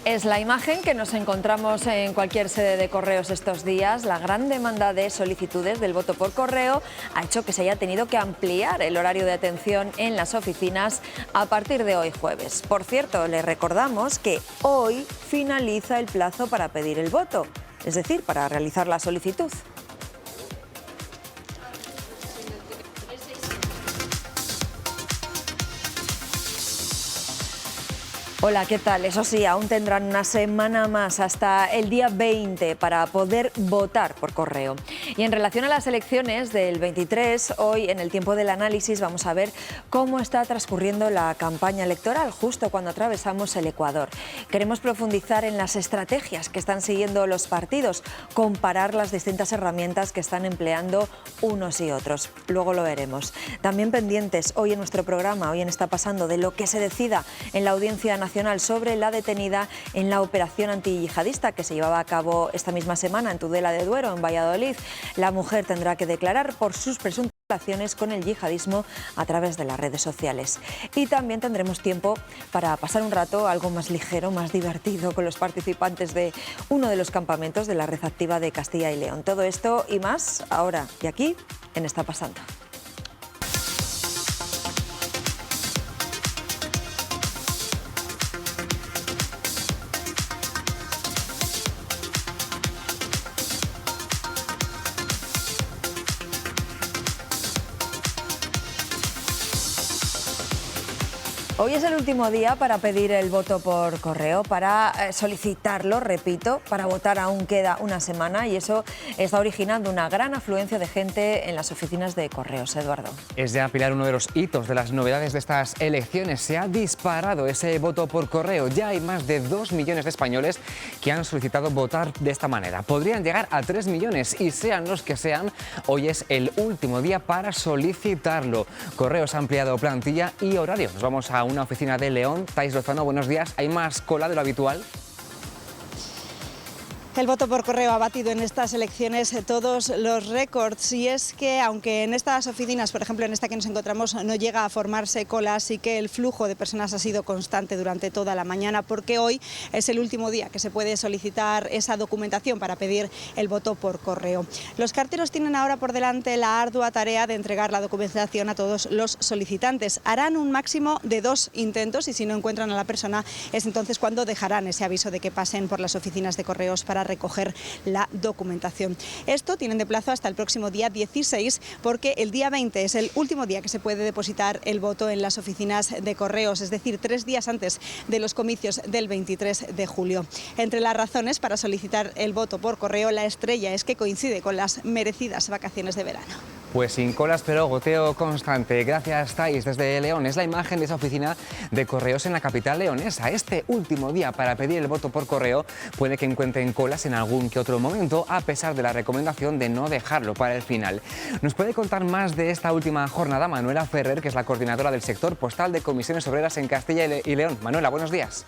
Es la imagen que nos encontramos en cualquier sede de correos estos días. La gran demanda de solicitudes del voto por correo ha hecho que se haya tenido que ampliar el horario de atención en las oficinas a partir de hoy jueves. Por cierto, les recordamos que hoy finaliza el plazo para pedir el voto, es decir, para realizar la solicitud. Hola, ¿qué tal? Eso sí, aún tendrán una semana más hasta el día 20 para poder votar por correo. Y en relación a las elecciones del 23, hoy en el tiempo del análisis vamos a ver cómo está transcurriendo la campaña electoral justo cuando atravesamos el Ecuador. Queremos profundizar en las estrategias que están siguiendo los partidos, comparar las distintas herramientas que están empleando unos y otros. Luego lo veremos. También pendientes hoy en nuestro programa, hoy en Está Pasando, de lo que se decida en la Audiencia Nacional sobre la detenida en la operación antiyihadista que se llevaba a cabo esta misma semana en Tudela de Duero, en Valladolid. La mujer tendrá que declarar por sus presuntas relaciones con el yihadismo a través de las redes sociales. Y también tendremos tiempo para pasar un rato algo más ligero, más divertido con los participantes de uno de los campamentos de la Red Activa de Castilla y León. Todo esto y más ahora y aquí en Está Pasando. Hoy es el último día para pedir el voto por correo, para solicitarlo, repito, para votar aún queda una semana y eso está originando una gran afluencia de gente en las oficinas de correos. Eduardo. Es ya, Pilar, uno de los hitos de las novedades de estas elecciones. Se ha disparado ese voto por correo. Ya hay más de 2 millones de españoles que han solicitado votar de esta manera. Podrían llegar a 3 millones y sean los que sean, hoy es el último día para solicitarlo. Correos ha ampliado plantilla y horario. Nos vamos a una oficina de León. Thais Lozano, buenos días. ¿Hay más cola de lo habitual? El voto por correo ha batido en estas elecciones todos los récords y es que aunque en estas oficinas, por ejemplo en esta que nos encontramos, no llega a formarse cola, sí que el flujo de personas ha sido constante durante toda la mañana porque hoy es el último día que se puede solicitar esa documentación para pedir el voto por correo. Los carteros tienen ahora por delante la ardua tarea de entregar la documentación a todos los solicitantes. Harán un máximo de 2 intentos y si no encuentran a la persona es entonces cuando dejarán ese aviso de que pasen por las oficinas de correos para recoger la documentación. Esto tienen de plazo hasta el próximo día 16 porque el día 20 es el último día que se puede depositar el voto en las oficinas de correos, es decir, 3 días antes de los comicios del 23 de julio. Entre las razones para solicitar el voto por correo, la estrella es que coincide con las merecidas vacaciones de verano. Pues sin colas, pero goteo constante. Gracias, Thais. Desde León es la imagen de esa oficina de correos en la capital leonesa. Este último día para pedir el voto por correo puede que encuentren colas en algún que otro momento, a pesar de la recomendación de no dejarlo para el final. Nos puede contar más de esta última jornada Manuela Ferrer, que es la coordinadora del sector postal de comisiones obreras en Castilla y León. Manuela, buenos días.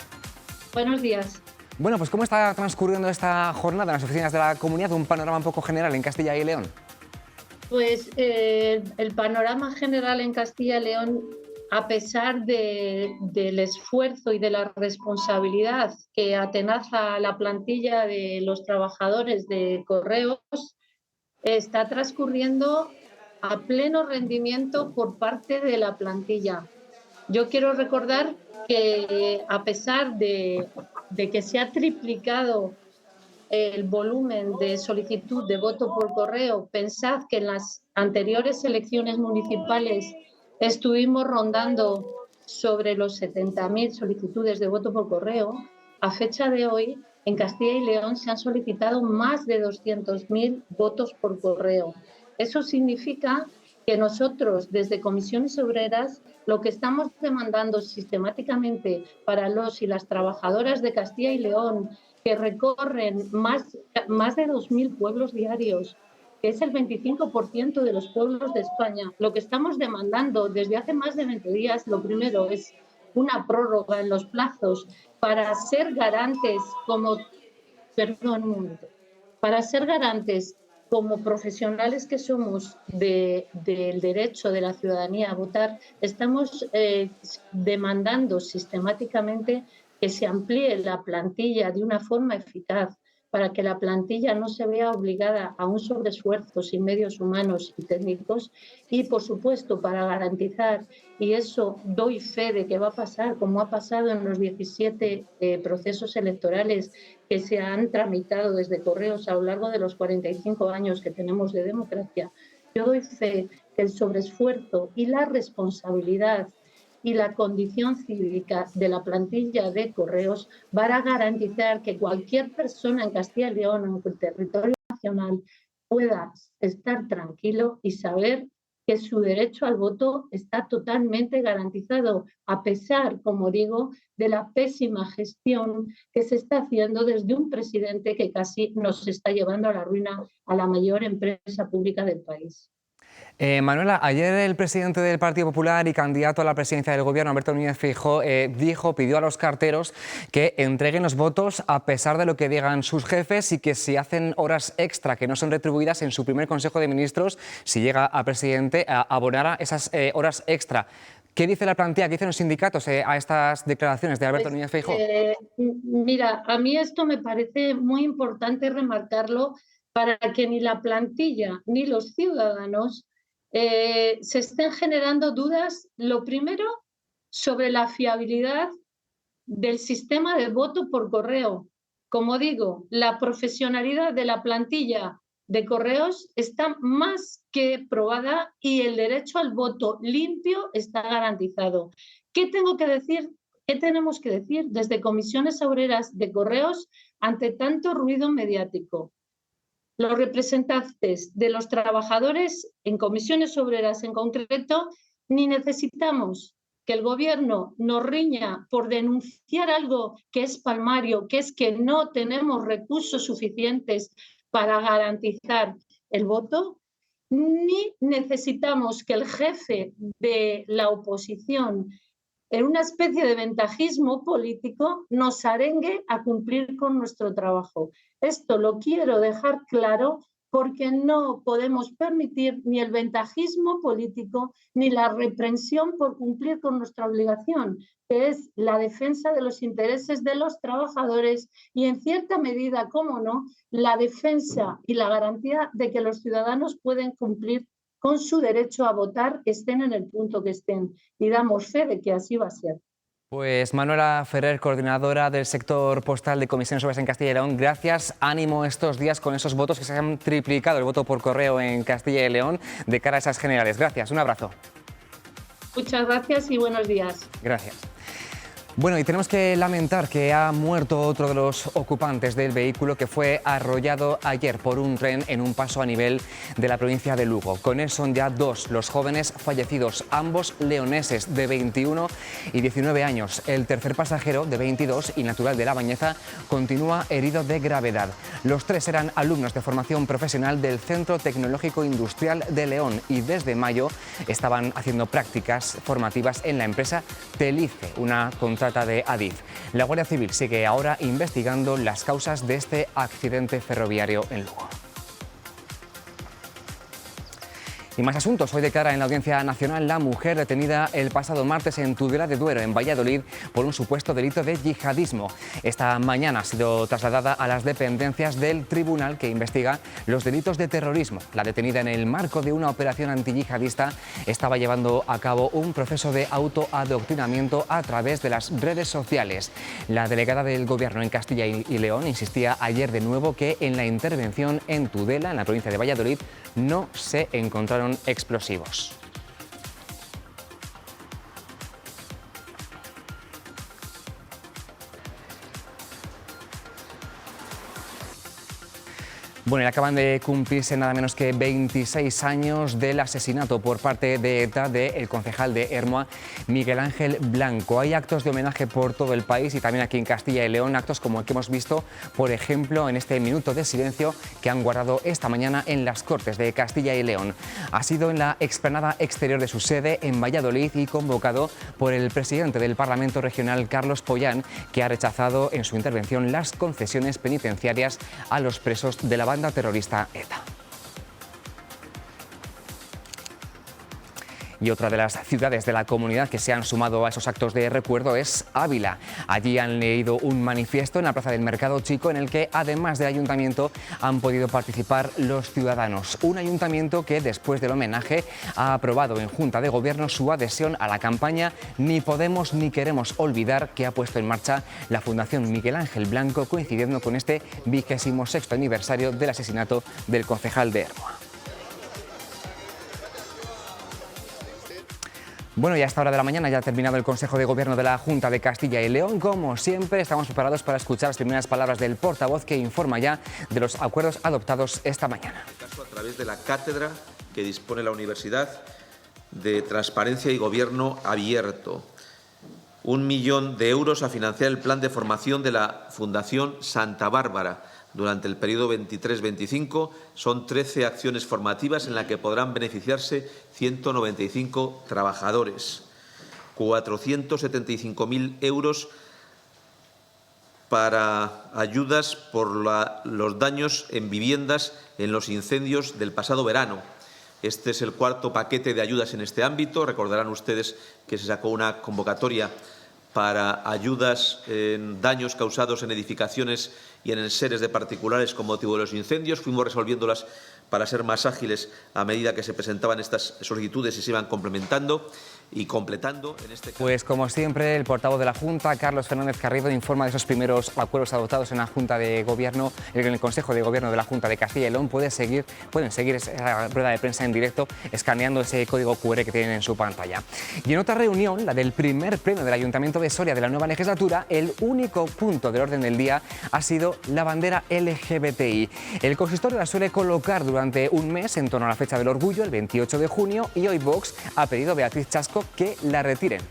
Buenos días. Bueno, pues ¿cómo está transcurriendo esta jornada en las oficinas de la comunidad? Un panorama un poco general en Castilla y León. Pues el panorama general en Castilla y León, a pesar del esfuerzo y de la responsabilidad que atenaza la plantilla de los trabajadores de correos, está transcurriendo a pleno rendimiento por parte de la plantilla. Yo quiero recordar que a pesar de que se ha triplicado el volumen de solicitud de voto por correo, pensad que en las anteriores elecciones municipales estuvimos rondando sobre los 70.000 solicitudes de voto por correo. A fecha de hoy, en Castilla y León se han solicitado más de 200.000 votos por correo. Eso significa que nosotros, desde Comisiones Obreras, lo que estamos demandando sistemáticamente para los y las trabajadoras de Castilla y León, que recorren más de 2.000 pueblos diarios, que es el 25% de los pueblos de España. Lo que estamos demandando desde hace más de 20 días, lo primero es una prórroga en los plazos para ser garantes, para ser garantes como profesionales que somos del derecho de la ciudadanía a votar, estamos demandando sistemáticamente que se amplíe la plantilla de una forma eficaz, para que la plantilla no se vea obligada a un sobreesfuerzo sin medios humanos y técnicos, y por supuesto para garantizar, y eso doy fe de que va a pasar, como ha pasado en los 17 procesos electorales que se han tramitado desde Correos a lo largo de los 45 años que tenemos de democracia, yo doy fe que el sobreesfuerzo y la responsabilidad y la condición cívica de la plantilla de Correos van a garantizar que cualquier persona en Castilla y León o en el territorio nacional pueda estar tranquilo y saber que su derecho al voto está totalmente garantizado, a pesar, como digo, de la pésima gestión que se está haciendo desde un presidente que casi nos está llevando a la ruina a la mayor empresa pública del país. Manuela, ayer el presidente del Partido Popular y candidato a la presidencia del Gobierno, Alberto Núñez Feijóo, pidió a los carteros que entreguen los votos a pesar de lo que digan sus jefes y que si hacen horas extra que no son retribuidas en su primer Consejo de Ministros, si llega a presidente, abonará esas horas extra. ¿Qué dice la plantilla, qué dicen los sindicatos a estas declaraciones de Alberto Núñez Feijóo? Mira, a mí esto me parece muy importante remarcarlo para que ni la plantilla ni los ciudadanos se estén generando dudas, lo primero, sobre la fiabilidad del sistema de voto por correo. Como digo, la profesionalidad de la plantilla de Correos está más que probada y el derecho al voto limpio está garantizado. ¿Qué tengo que decir? ¿Qué tenemos que decir desde Comisiones Obreras de Correos ante tanto ruido mediático? Los representantes de los trabajadores en comisiones obreras en concreto, ni necesitamos que el gobierno nos riña por denunciar algo que es palmario, que es que no tenemos recursos suficientes para garantizar el voto, ni necesitamos que el jefe de la oposición, en una especie de ventajismo político, nos arengue a cumplir con nuestro trabajo. Esto lo quiero dejar claro porque no podemos permitir ni el ventajismo político ni la reprensión por cumplir con nuestra obligación, que es la defensa de los intereses de los trabajadores y, en cierta medida, cómo no, la defensa y la garantía de que los ciudadanos pueden cumplir con su derecho a votar, estén en el punto que estén. Y damos fe de que así va a ser. Pues Manuela Ferrer, coordinadora del sector postal de Comisiones Obreras en Castilla y León, gracias, ánimo estos días con esos votos que se han triplicado, el voto por correo en Castilla y León, de cara a esas generales. Gracias, un abrazo. Muchas gracias y buenos días. Gracias. Bueno, y tenemos que lamentar que ha muerto otro de los ocupantes del vehículo que fue arrollado ayer por un tren en un paso a nivel de la provincia de Lugo. Con él son ya dos los jóvenes fallecidos, ambos leoneses de 21 y 19 años. El tercer pasajero, de 22 y natural de La Bañeza, continúa herido de gravedad. Los tres eran alumnos de formación profesional del Centro Tecnológico Industrial de León y desde mayo estaban haciendo prácticas formativas en la empresa Telice, una contrata de Adif. La Guardia Civil sigue ahora investigando las causas de este accidente ferroviario en Lugo. Y más asuntos. Hoy declara en la Audiencia Nacional la mujer detenida el pasado martes en Tudela de Duero, en Valladolid, por un supuesto delito de yihadismo. Esta mañana ha sido trasladada a las dependencias del tribunal que investiga los delitos de terrorismo. La detenida, en el marco de una operación antiyihadista, estaba llevando a cabo un proceso de autoadoctrinamiento a través de las redes sociales. La delegada del Gobierno en Castilla y León insistía ayer de nuevo que en la intervención en Tudela, en la provincia de Valladolid, no se encontraron explosivos. Bueno, y acaban de cumplirse nada menos que 26 años del asesinato por parte de ETA del concejal de Ermua, Miguel Ángel Blanco. Hay actos de homenaje por todo el país y también aquí en Castilla y León, actos como el que hemos visto, por ejemplo, en este minuto de silencio que han guardado esta mañana en las Cortes de Castilla y León. Ha sido en la explanada exterior de su sede en Valladolid y convocado por el presidente del Parlamento Regional, Carlos Pollán, que ha rechazado en su intervención las concesiones penitenciarias a los presos de la banda terrorista ETA. Y otra de las ciudades de la comunidad que se han sumado a esos actos de recuerdo es Ávila. Allí han leído un manifiesto en la Plaza del Mercado Chico en el que, además del ayuntamiento, han podido participar los ciudadanos. Un ayuntamiento que, después del homenaje, ha aprobado en Junta de Gobierno su adhesión a la campaña Ni podemos ni queremos olvidar, que ha puesto en marcha la Fundación Miguel Ángel Blanco, coincidiendo con este 26º aniversario del asesinato del concejal de Ermua. Bueno, y a esta hora de la mañana ya ha terminado el Consejo de Gobierno de la Junta de Castilla y León. Como siempre, estamos preparados para escuchar las primeras palabras del portavoz, que informa ya de los acuerdos adoptados esta mañana. A través de la cátedra que dispone la Universidad de Transparencia y Gobierno Abierto. 1 millón de euros a financiar el plan de formación de la Fundación Santa Bárbara. Durante el periodo 23-25 son 13 acciones formativas en las que podrán beneficiarse 195 trabajadores. 475.000 euros para ayudas por los daños en viviendas en los incendios del pasado verano. Este es el cuarto paquete de ayudas en este ámbito. Recordarán ustedes que se sacó una convocatoria para ayudas en daños causados en edificaciones y en enseres de particulares con motivo de los incendios. Fuimos resolviéndolas para ser más ágiles a medida que se presentaban estas solicitudes y se iban complementando y completando. En este caso, pues como siempre, el portavoz de la Junta, Carlos Fernández Carrido, informa de esos primeros acuerdos adoptados en la Junta de Gobierno, en el Consejo de Gobierno de la Junta de Castilla y León. Pueden seguir esa rueda de prensa en directo escaneando ese código QR que tienen en su pantalla. Y en otra reunión, la del primer pleno del Ayuntamiento de Soria de la nueva legislatura, el único punto del orden del día ha sido la bandera LGBTI. El consistorio la suele colocar durante un mes en torno a la fecha del orgullo, el 28 de junio, y hoy Vox ha pedido a Beatriz Chasco que la retiren.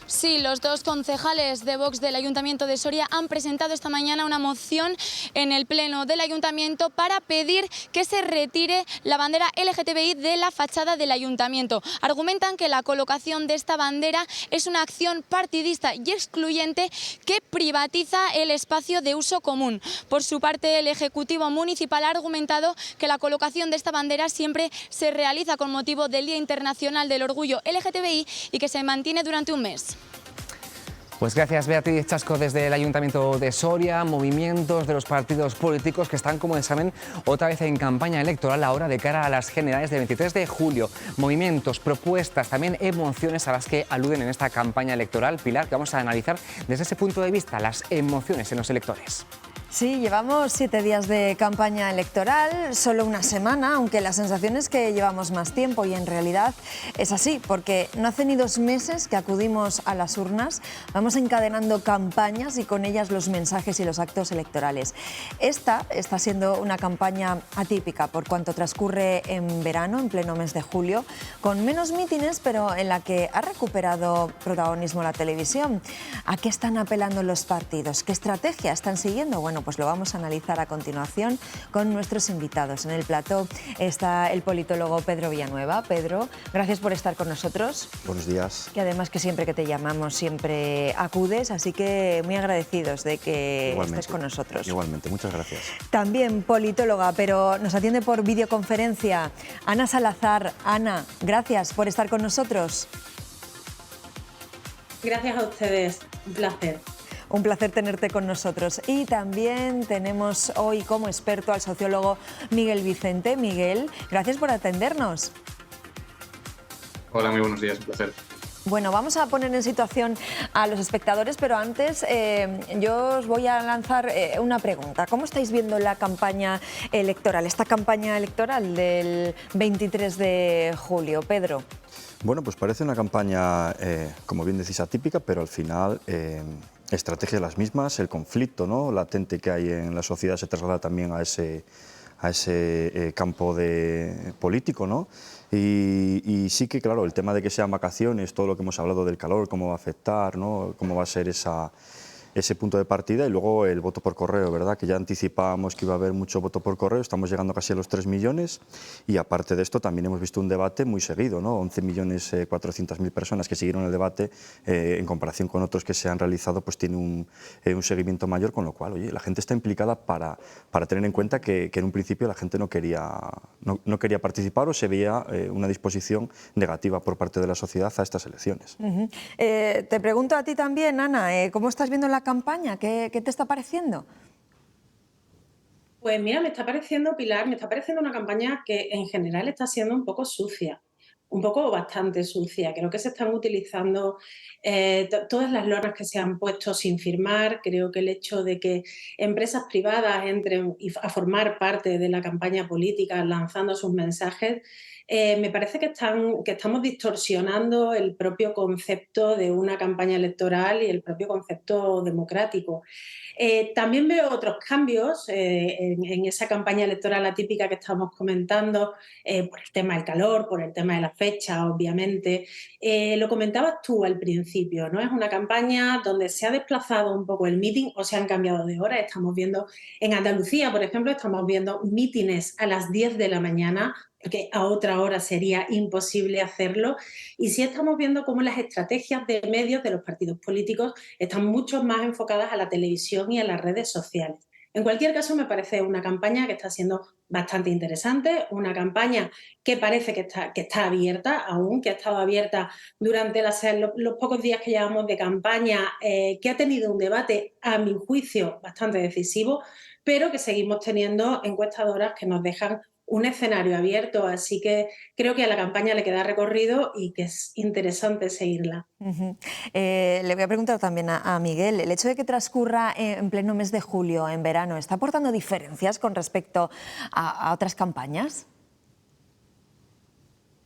Sí, los dos concejales de Vox del Ayuntamiento de Soria han presentado esta mañana una moción en el Pleno del Ayuntamiento para pedir que se retire la bandera LGTBI de la fachada del Ayuntamiento. Argumentan que la colocación de esta bandera es una acción partidista y excluyente que privatiza el espacio de uso común. Por su parte, el Ejecutivo Municipal ha argumentado que la colocación de esta bandera siempre se realiza con motivo del Día Internacional del Orgullo LGTBI y que se mantiene durante un mes. Pues gracias, Beatriz Chasco, desde el Ayuntamiento de Soria. Movimientos de los partidos políticos que están, como saben, otra vez en campaña electoral ahora de cara a las generales del 23 de julio. Movimientos, propuestas, también emociones a las que aluden en esta campaña electoral. Pilar, que vamos a analizar desde ese punto de vista, las emociones en los electores. Sí, llevamos 7 días de campaña electoral, solo una semana, aunque la sensación es que llevamos más tiempo y en realidad es así, porque no hace ni 2 meses que acudimos a las urnas, vamos encadenando campañas y con ellas los mensajes y los actos electorales. Esta está siendo una campaña atípica por cuanto transcurre en verano, en pleno mes de julio, con menos mítines, pero en la que ha recuperado protagonismo la televisión. ¿A qué están apelando los partidos? ¿Qué estrategia están siguiendo? Bueno, pues lo vamos a analizar a continuación con nuestros invitados. En el plató está el politólogo Pedro Villanueva. Pedro, gracias por estar con nosotros. Buenos días. Que además que siempre que te llamamos siempre acudes, así que muy agradecidos de que estés con nosotros. Igualmente, muchas gracias. También politóloga, pero nos atiende por videoconferencia, Ana Salazar. Ana, gracias por estar con nosotros. Gracias a ustedes, un placer. Un placer tenerte con nosotros. Y también tenemos hoy como experto al sociólogo Miguel Vicente. Miguel, gracias por atendernos. Hola, muy buenos días, un placer. Bueno, vamos a poner en situación a los espectadores, pero antes yo os voy a lanzar una pregunta. ¿Cómo estáis viendo la campaña electoral, esta campaña electoral del 23 de julio? Pedro. Bueno, pues parece una campaña, como bien decís, atípica, pero al final estrategias las mismas, el conflicto, ¿no?, latente que hay en la sociedad se traslada también a ese campo político, ¿no? Y sí que, claro, el tema de que sean vacaciones, todo lo que hemos hablado del calor, cómo va a afectar, ¿no?, cómo va a ser ese punto de partida y luego el voto por correo, ¿verdad? Que ya anticipábamos que iba a haber mucho voto por correo, estamos llegando casi a los 3 millones y aparte de esto también hemos visto un debate muy seguido, ¿no? 11.400.000 personas que siguieron el debate en comparación con otros que se han realizado, pues tiene un seguimiento mayor, con lo cual, oye, la gente está implicada para tener en cuenta que en un principio la gente no quería participar o se veía una disposición negativa por parte de la sociedad a estas elecciones. Te pregunto a ti también, Ana, ¿cómo estás viendo la campaña? ¿Qué te está pareciendo? Pues mira, me está pareciendo, Pilar, me está pareciendo una campaña que en general está siendo un poco sucia, un poco bastante sucia. Creo que se están utilizando todas las lonas que se han puesto sin firmar. Creo que el hecho de que empresas privadas entren a formar parte de la campaña política lanzando sus mensajes, me parece que estamos distorsionando el propio concepto de una campaña electoral y el propio concepto democrático. También veo otros cambios en esa campaña electoral atípica que estamos comentando, por el tema del calor, por el tema de la fecha, obviamente. Lo comentabas tú al principio, ¿no? Es una campaña donde se ha desplazado un poco el meeting o se han cambiado de hora. Estamos viendo en Andalucía, por ejemplo, estamos viendo mítines a las 10 de la mañana, porque a otra hora sería imposible hacerlo. Y sí estamos viendo cómo las estrategias de medios de los partidos políticos están mucho más enfocadas a la televisión y a las redes sociales. En cualquier caso, me parece una campaña que está siendo bastante interesante, una campaña que parece que está abierta aún, que ha estado abierta durante los pocos días que llevamos de campaña, que ha tenido un debate, a mi juicio, bastante decisivo, pero que seguimos teniendo encuestadoras que nos dejan un escenario abierto, así que creo que a la campaña le queda recorrido y que es interesante seguirla. Le voy a preguntar también a Miguel, ¿el hecho de que transcurra en pleno mes de julio, en verano, está aportando diferencias con respecto a otras campañas?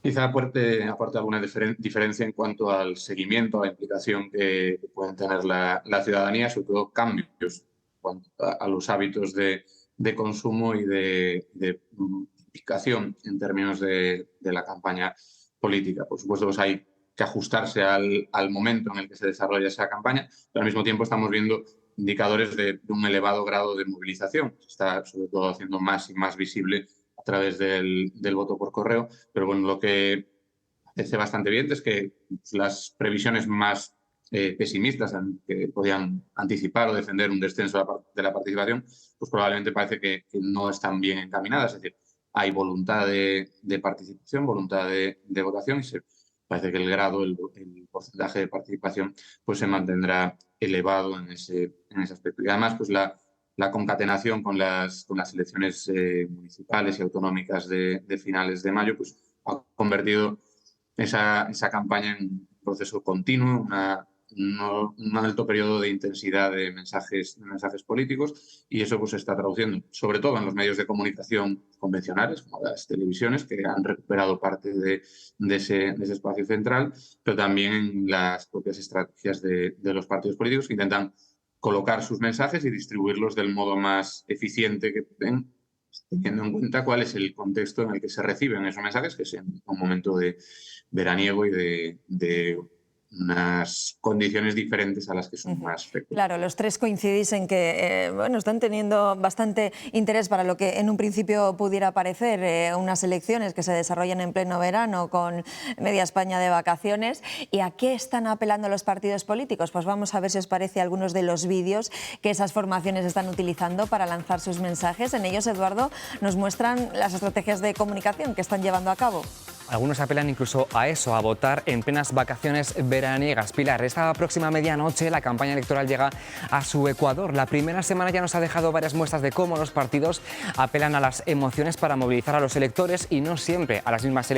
Quizá aporte alguna diferencia en cuanto al seguimiento, a la implicación que pueden tener la ciudadanía, sobre todo cambios en cuanto a los hábitos de consumo y de implicación en términos de la campaña política. Por supuesto, pues hay que ajustarse al momento en el que se desarrolla esa campaña, pero al mismo tiempo estamos viendo indicadores de un elevado grado de movilización. Se está sobre todo haciendo más y más visible a través del voto por correo, pero bueno, lo que parece bastante evidente es que las previsiones más pesimistas que podían anticipar o defender un descenso de la participación, pues probablemente parece que no están bien encaminadas. Es decir, hay voluntad de participación, voluntad de votación y parece que el grado, el porcentaje de participación pues se mantendrá elevado en ese aspecto. Y además, pues la concatenación con las elecciones municipales y autonómicas de finales de mayo pues ha convertido esa campaña en un proceso continuo, un alto periodo de intensidad de mensajes políticos, y eso pues se está traduciendo sobre todo en los medios de comunicación convencionales, como las televisiones, que han recuperado parte de ese espacio central, pero también en las propias estrategias de los partidos políticos, que intentan colocar sus mensajes y distribuirlos del modo más eficiente que pueden, teniendo en cuenta cuál es el contexto en el que se reciben esos mensajes, que es en un momento de veraniego y de unas condiciones diferentes a las que son más frecuentes. Claro, los tres coincidís en que están teniendo bastante interés para lo que en un principio pudiera parecer unas elecciones que se desarrollan en pleno verano con media España de vacaciones. ¿Y a qué están apelando los partidos políticos? Pues vamos a ver si os parece algunos de los vídeos que esas formaciones están utilizando para lanzar sus mensajes. En ellos, Eduardo, nos muestran las estrategias de comunicación que están llevando a cabo. Algunos apelan incluso a eso, a votar en plenas vacaciones veraniegas. Pilar, esta próxima medianoche la campaña electoral llega a su ecuador. La primera semana ya nos ha dejado varias muestras de cómo los partidos apelan a las emociones para movilizar a los electores y no siempre a las mismas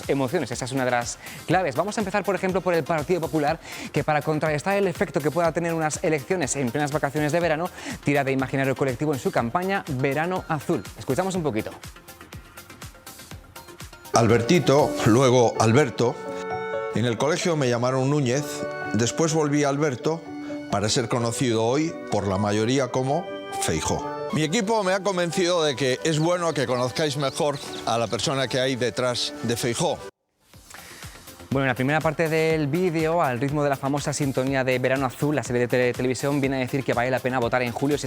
emociones. Esa es una de las claves. Vamos a empezar, por ejemplo, por el Partido Popular, que para contrarrestar el efecto que pueda tener unas elecciones en plenas vacaciones de verano, tira de imaginario colectivo en su campaña Verano Azul. Escuchamos un poquito. Albertito, luego Alberto. En el colegio me llamaron Núñez, después volví a Alberto para ser conocido hoy por la mayoría como Feijóo. Mi equipo me ha convencido de que es bueno que conozcáis mejor a la persona que hay detrás de Feijóo. Bueno, en la primera parte del vídeo, al ritmo de la famosa sintonía de Verano Azul, la serie de televisión viene a decir que vale la pena votar en julio si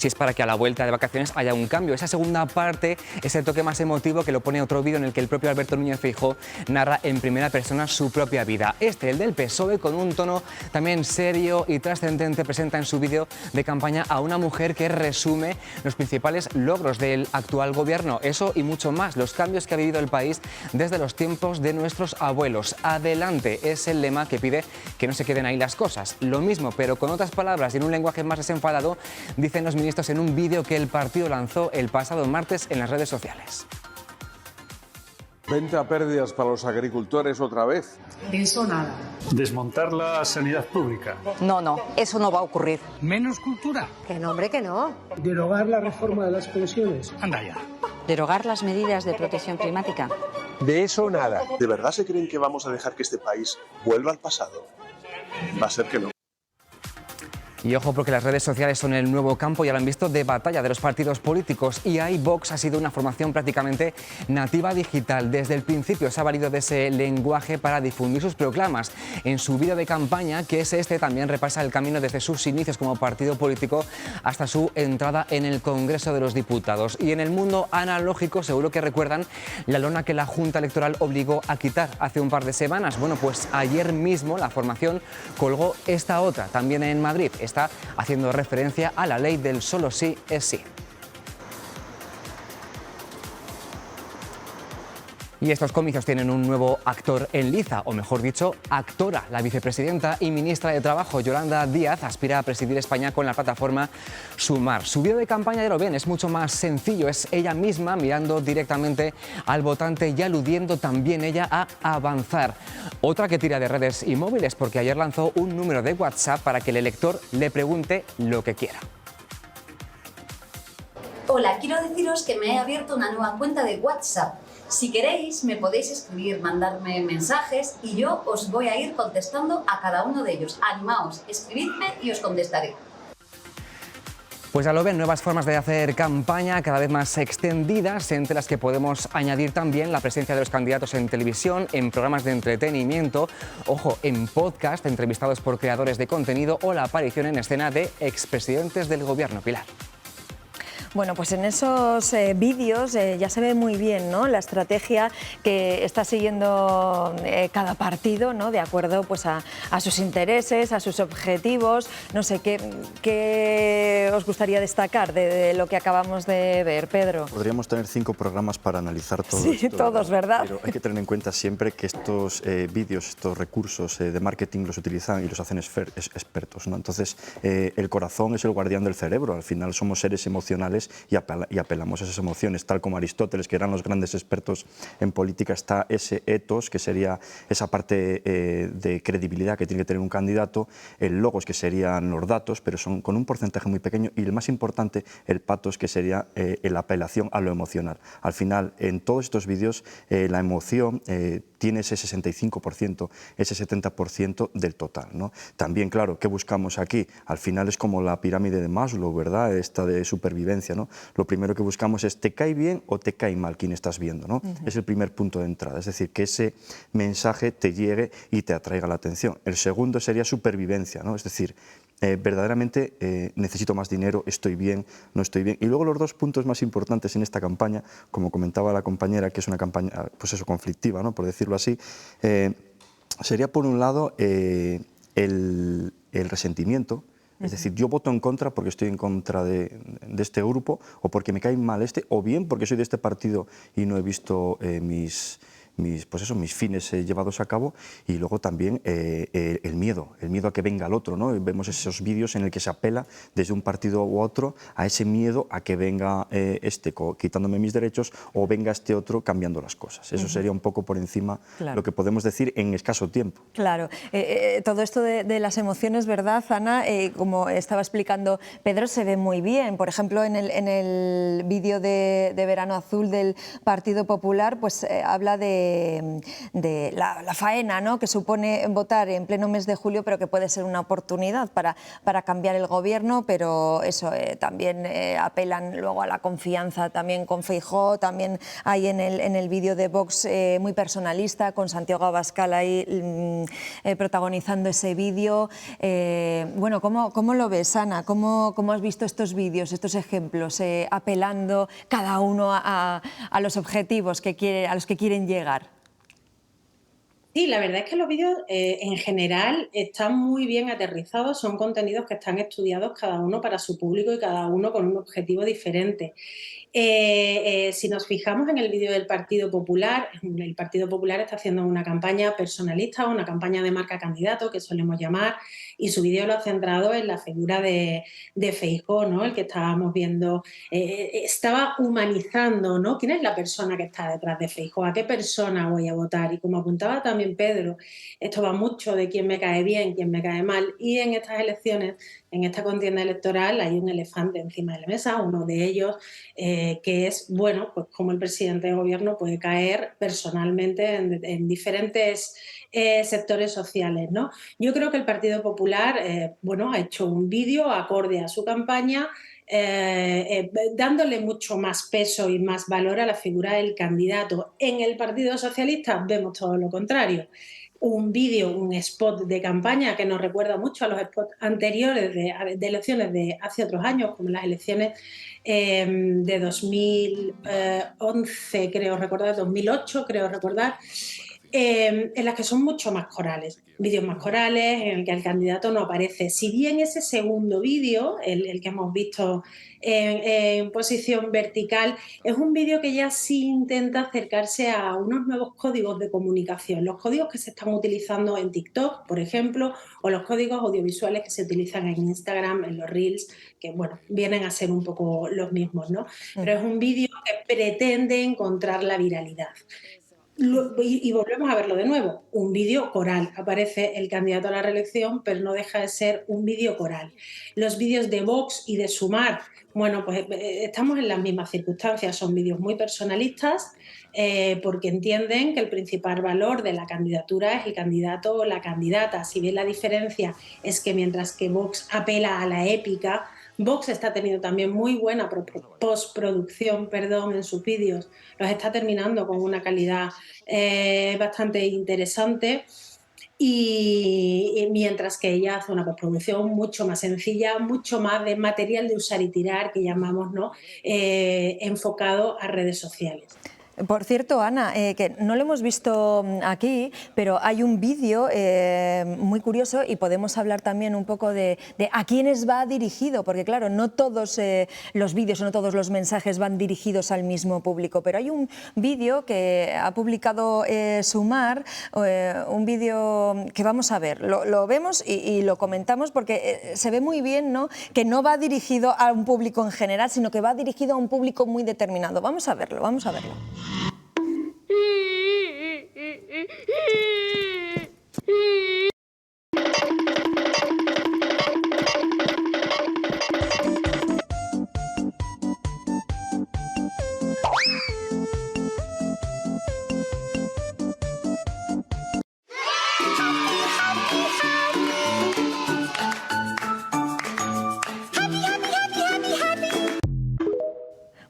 es para que a la vuelta de vacaciones haya un cambio. Esa segunda parte es el toque más emotivo que lo pone otro vídeo en el que el propio Alberto Núñez Feijóo narra en primera persona su propia vida. El del PSOE, con un tono también serio y trascendente, presenta en su vídeo de campaña a una mujer que resume los principales logros del actual gobierno. Eso y mucho más, los cambios que ha vivido el país desde los tiempos de nuestros abuelos. Adelante es el lema que pide que no se queden ahí las cosas. Lo mismo, pero con otras palabras y en un lenguaje más desenfadado, dicen los ministros en un vídeo que el partido lanzó el pasado martes en las redes sociales. ¿Venta pérdidas para los agricultores otra vez? De eso nada. Desmontar la sanidad pública. No, eso no va a ocurrir. ¿Menos cultura? Que no, hombre, que no. ¿Derogar la reforma de las pensiones? Anda ya. ¿Derogar las medidas de protección climática? De eso nada. ¿De verdad se creen que vamos a dejar que este país vuelva al pasado? Va a ser que no. Y ojo, porque las redes sociales son el nuevo campo, ya lo han visto, de batalla de los partidos políticos. Y ahí Vox ha sido una formación prácticamente nativa digital. Desde el principio se ha valido de ese lenguaje para difundir sus proclamas. En su vídeo de campaña, que es también repasa el camino desde sus inicios como partido político hasta su entrada en el Congreso de los Diputados. Y en el mundo analógico, seguro que recuerdan la lona que la Junta Electoral obligó a quitar hace un par de semanas. Bueno, pues ayer mismo la formación colgó esta otra, también en Madrid. Está haciendo referencia a la ley del solo sí es sí. Y estos comicios tienen un nuevo actor en liza, o mejor dicho, actora. La vicepresidenta y ministra de Trabajo, Yolanda Díaz, aspira a presidir España con la plataforma Sumar. Su vídeo de campaña, ya lo ven, es mucho más sencillo. Es ella misma mirando directamente al votante y aludiendo también ella a avanzar. Otra que tira de redes y móviles, porque ayer lanzó un número de WhatsApp para que el elector le pregunte lo que quiera. Hola, quiero deciros que me he abierto una nueva cuenta de WhatsApp. Si queréis, me podéis escribir, mandarme mensajes y yo os voy a ir contestando a cada uno de ellos. Animaos, escribidme y os contestaré. Pues ya lo ven, nuevas formas de hacer campaña cada vez más extendidas, entre las que podemos añadir también la presencia de los candidatos en televisión, en programas de entretenimiento, ojo, en podcast, entrevistados por creadores de contenido o la aparición en escena de expresidentes del gobierno. Pilar. Bueno, pues en esos vídeos ya se ve muy bien, ¿no?, la estrategia que está siguiendo cada partido, ¿no?, de acuerdo pues a sus intereses, a sus objetivos. No sé, ¿qué os gustaría destacar de lo que acabamos de ver, Pedro? Podríamos tener 5 programas para analizar todo sí, esto. todos, ¿verdad? Pero hay que tener en cuenta siempre que estos vídeos, estos recursos de marketing los utilizan y los hacen expertos, ¿no? Entonces, el corazón es el guardián del cerebro. Al final somos seres emocionales y apelamos a esas emociones. Tal como Aristóteles, que eran los grandes expertos en política, está ese ethos, que sería esa parte de credibilidad que tiene que tener un candidato, el logos, que serían los datos, pero son con un porcentaje muy pequeño, y el más importante, el pathos, que sería la apelación a lo emocional. Al final, en todos estos vídeos, la emoción tiene ese 65%, ese 70% del total, ¿no? También, claro, ¿qué buscamos aquí? Al final es como la pirámide de Maslow, ¿verdad?, esta de supervivencia, ¿no? Lo primero que buscamos es, ¿te cae bien o te cae mal quien estás viendo, ¿no? Es el primer punto de entrada, es decir, que ese mensaje te llegue y te atraiga la atención. El segundo sería supervivencia, ¿no? Es decir, verdaderamente necesito más dinero, estoy bien, no estoy bien. Y luego los dos puntos más importantes en esta campaña, como comentaba la compañera, que es una campaña, pues eso, conflictiva, ¿no?, por decirlo así, sería por un lado el resentimiento. Es decir, yo voto en contra porque estoy en contra de este grupo, o porque me cae mal este, o bien porque soy de este partido y no he visto mis fines llevados a cabo. Y luego también el miedo a que venga el otro, ¿no? Vemos esos vídeos en el que se apela desde un partido u otro a ese miedo a que venga este quitándome mis derechos, o venga este otro cambiando las cosas. Eso sería un poco por encima lo que podemos decir en escaso tiempo. Claro, todo esto de las emociones, ¿verdad, Ana? Como estaba explicando Pedro, se ve muy bien. Por ejemplo, en el vídeo de Verano Azul del Partido Popular, pues habla de de la faena, ¿no?, que supone votar en pleno mes de julio, pero que puede ser una oportunidad para cambiar el gobierno, pero eso, también apelan luego a la confianza también con Feijóo, también hay en el vídeo de Vox muy personalista, con Santiago Abascal ahí protagonizando ese vídeo. Bueno, ¿cómo lo ves, Ana? ¿Cómo has visto estos vídeos, estos ejemplos, apelando cada uno a los objetivos a los que quieren llegar? Sí, la verdad es que los vídeos en general están muy bien aterrizados, son contenidos que están estudiados cada uno para su público y cada uno con un objetivo diferente. Si nos fijamos en el vídeo del Partido Popular, el Partido Popular está haciendo una campaña personalista, una campaña de marca candidato, que solemos llamar, y su vídeo lo ha centrado en la figura de Feijóo, ¿no?, el que estábamos viendo. Estaba humanizando, ¿no?, quién es la persona que está detrás de Feijóo, a qué persona voy a votar. Y como apuntaba también Pedro, esto va mucho de quién me cae bien, quién me cae mal, y en estas elecciones, en esta contienda electoral, hay un elefante encima de la mesa, uno de ellos que es, bueno, pues cómo el presidente de gobierno puede caer personalmente en diferentes sectores sociales, ¿no? Yo creo que el Partido Popular, bueno, ha hecho un vídeo acorde a su campaña, dándole mucho más peso y más valor a la figura del candidato. En el Partido Socialista vemos todo lo contrario. Un vídeo, un spot de campaña que nos recuerda mucho a los spots anteriores de elecciones de hace otros años, como las elecciones de 2011, creo recordar, 2008, creo recordar, en las que son mucho más corales, vídeos más corales, en el que el candidato no aparece. Si bien ese segundo vídeo, el que hemos visto en posición vertical, es un vídeo que ya sí intenta acercarse a unos nuevos códigos de comunicación, los códigos que se están utilizando en TikTok, por ejemplo, o los códigos audiovisuales que se utilizan en Instagram, en los Reels, que bueno, vienen a ser un poco los mismos, ¿no? Pero es un vídeo que pretende encontrar la viralidad. Y volvemos a verlo de nuevo, un vídeo coral. Aparece el candidato a la reelección, pero no deja de ser un vídeo coral. Los vídeos de Vox y de Sumar, bueno, pues estamos en las mismas circunstancias, son vídeos muy personalistas, porque entienden que el principal valor de la candidatura es el candidato o la candidata. Si bien la diferencia es que mientras que Vox apela a la épica, Vox está teniendo también muy buena postproducción, en sus vídeos. Los está terminando con una calidad bastante interesante. Y mientras que ella hace una postproducción mucho más sencilla, mucho más de material de usar y tirar, que llamamos, ¿no?, enfocado a redes sociales. Por cierto, Ana, que no lo hemos visto aquí, pero hay un vídeo muy curioso y podemos hablar también un poco de a quiénes va dirigido, porque claro, no todos los vídeos o no todos los mensajes van dirigidos al mismo público, pero hay un vídeo que ha publicado Sumar, un vídeo que vamos a ver, lo vemos y lo comentamos porque se ve muy bien, ¿no?, que no va dirigido a un público en general, sino que va dirigido a un público muy determinado. Vamos a verlo, vamos a verlo.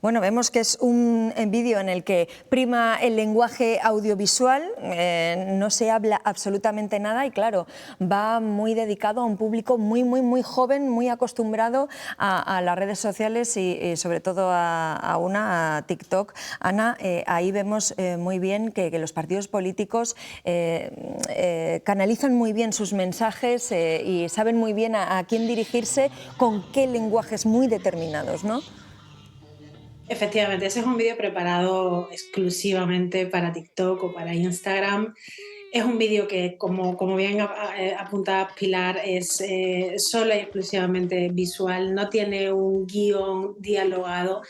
Bueno, vemos que es un vídeo en el que prima el lenguaje audiovisual, no se habla absolutamente nada y claro, va muy dedicado a un público muy joven, muy acostumbrado a las redes sociales y sobre todo a TikTok. Ana, ahí vemos muy bien que los partidos políticos canalizan muy bien sus mensajes y saben muy bien a quién dirigirse, con qué lenguajes muy determinados, ¿no? Efectivamente, ese es un vídeo preparado exclusivamente para TikTok o para Instagram. Es un vídeo que, como bien apunta Pilar, es solo y exclusivamente visual, no tiene un guión dialogado.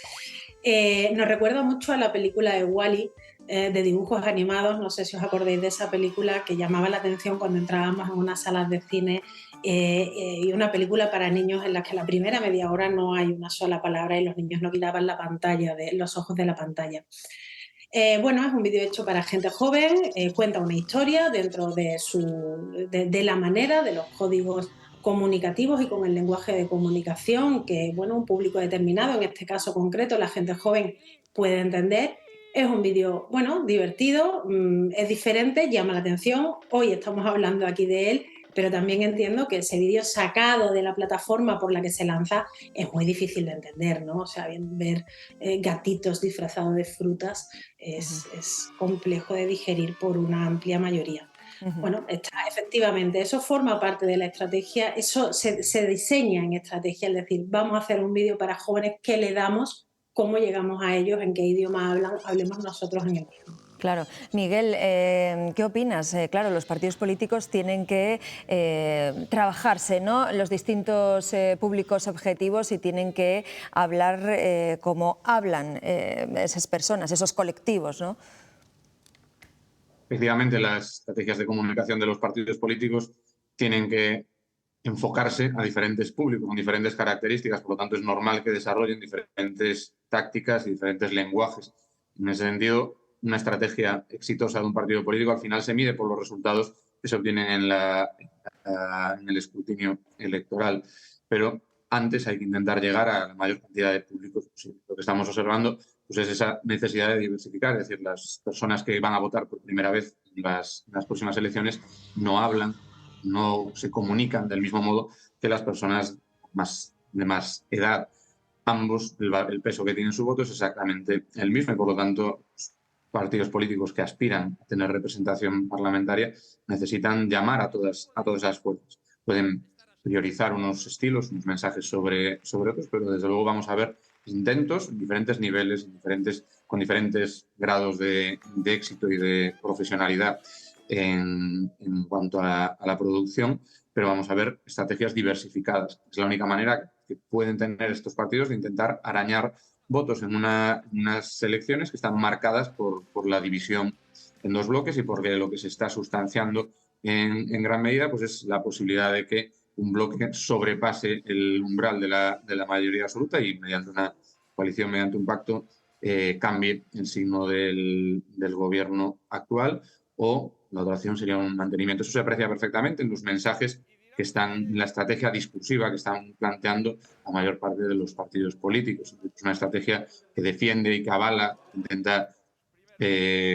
Nos recuerda mucho a la película de Wall-E, de dibujos animados, no sé si os acordáis de esa película, que llamaba la atención cuando entrábamos en unas salas de cine y una película para niños en la que la primera media hora no hay una sola palabra y los niños no quitaban la pantalla, los ojos de la pantalla. Bueno, es un vídeo hecho para gente joven, cuenta una historia dentro de la manera, de los códigos comunicativos y con el lenguaje de comunicación que, bueno, un público determinado, en este caso concreto, la gente joven puede entender. Es un vídeo, bueno, divertido, es diferente, llama la atención. Hoy estamos hablando aquí de él, pero también entiendo que ese vídeo sacado de la plataforma por la que se lanza es muy difícil de entender, ¿no? O sea, ver gatitos disfrazados de frutas es complejo de digerir por una amplia mayoría. Bueno, efectivamente, eso forma parte de la estrategia, eso se diseña en estrategia, es decir, vamos a hacer un vídeo para jóvenes, ¿qué le damos? ¿Cómo llegamos a ellos? ¿En qué idioma hablan? Hablemos nosotros en el mismo. Claro. Miguel, ¿qué opinas? Claro, los partidos políticos tienen que trabajarse, ¿no?, los distintos públicos objetivos y tienen que hablar como hablan esas personas, esos colectivos, ¿no? Efectivamente, las estrategias de comunicación de los partidos políticos tienen que enfocarse a diferentes públicos con diferentes características, por lo tanto es normal que desarrollen diferentes tácticas y diferentes lenguajes. En ese sentido, una estrategia exitosa de un partido político al final se mide por los resultados que se obtienen en el escrutinio electoral, pero antes hay que intentar llegar a la mayor cantidad de públicos posible. Lo que estamos observando pues es esa necesidad de diversificar, es decir, las personas que van a votar por primera vez en las próximas elecciones no hablan, no se comunican del mismo modo que las personas de más edad. Ambos, el peso que tienen su voto es exactamente el mismo y, por lo tanto, los partidos políticos que aspiran a tener representación parlamentaria necesitan llamar a todas esas fuerzas. Pueden priorizar unos estilos, unos mensajes sobre otros, pero desde luego vamos a ver intentos en diferentes niveles, con diferentes grados de éxito y de profesionalidad en cuanto a la producción, pero vamos a ver estrategias diversificadas. Es la única manera que pueden tener estos partidos de intentar arañar votos en unas elecciones que están marcadas por la división en dos bloques y porque lo que se está sustanciando en gran medida pues es la posibilidad de que un bloque sobrepase el umbral de la mayoría absoluta y mediante una coalición, mediante un pacto, cambie el signo del gobierno actual, o la otra opción sería un mantenimiento. Eso se aprecia perfectamente en los mensajes que están en la estrategia discursiva que están planteando la mayor parte de los partidos políticos. Es una estrategia que defiende y que avala, intenta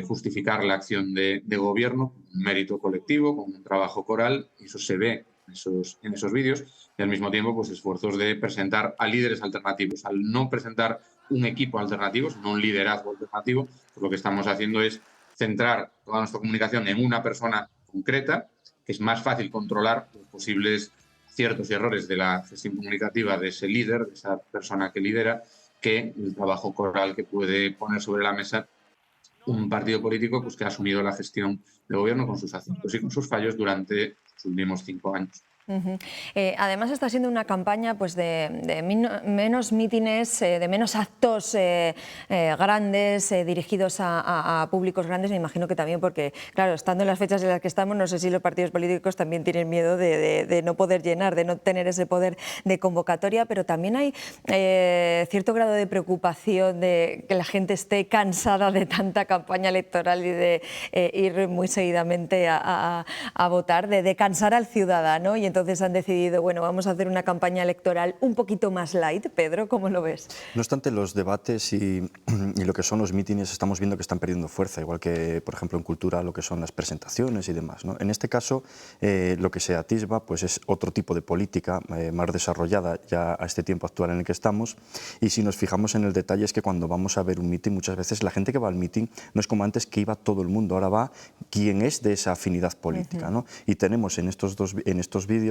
justificar la acción de gobierno, un mérito colectivo, con un trabajo coral, y eso se ve en esos vídeos, y al mismo tiempo pues esfuerzos de presentar a líderes alternativos. Al no presentar un equipo alternativo, sino un liderazgo alternativo, pues lo que estamos haciendo es centrar toda nuestra comunicación en una persona concreta, que es más fácil controlar los posibles aciertos y errores de la gestión comunicativa de ese líder, de esa persona que lidera, que el trabajo coral que puede poner sobre la mesa un partido político pues, que ha asumido la gestión de gobierno con sus aciertos y con sus fallos durante los últimos 5 años. Además está siendo una campaña pues, de menos mítines, de menos actos grandes, dirigidos a públicos grandes. Me imagino que también porque, claro, estando en las fechas en las que estamos, no sé si los partidos políticos también tienen miedo de no poder llenar, de no tener ese poder de convocatoria, pero también hay cierto grado de preocupación de que la gente esté cansada de tanta campaña electoral y de ir muy seguidamente a votar, de cansar al ciudadano. Y entonces han decidido, bueno, vamos a hacer una campaña electoral un poquito más light. Pedro, ¿cómo lo ves? No obstante, los debates y lo que son los mítines estamos viendo que están perdiendo fuerza, igual que, por ejemplo, en cultura lo que son las presentaciones y demás, ¿no? En este caso, lo que se atisba pues, es otro tipo de política más desarrollada ya a este tiempo actual en el que estamos, y si nos fijamos en el detalle es que cuando vamos a ver un mitin, muchas veces la gente que va al mitin no es como antes que iba todo el mundo, ahora va quien es de esa afinidad política, ¿no? Y tenemos en estos vídeos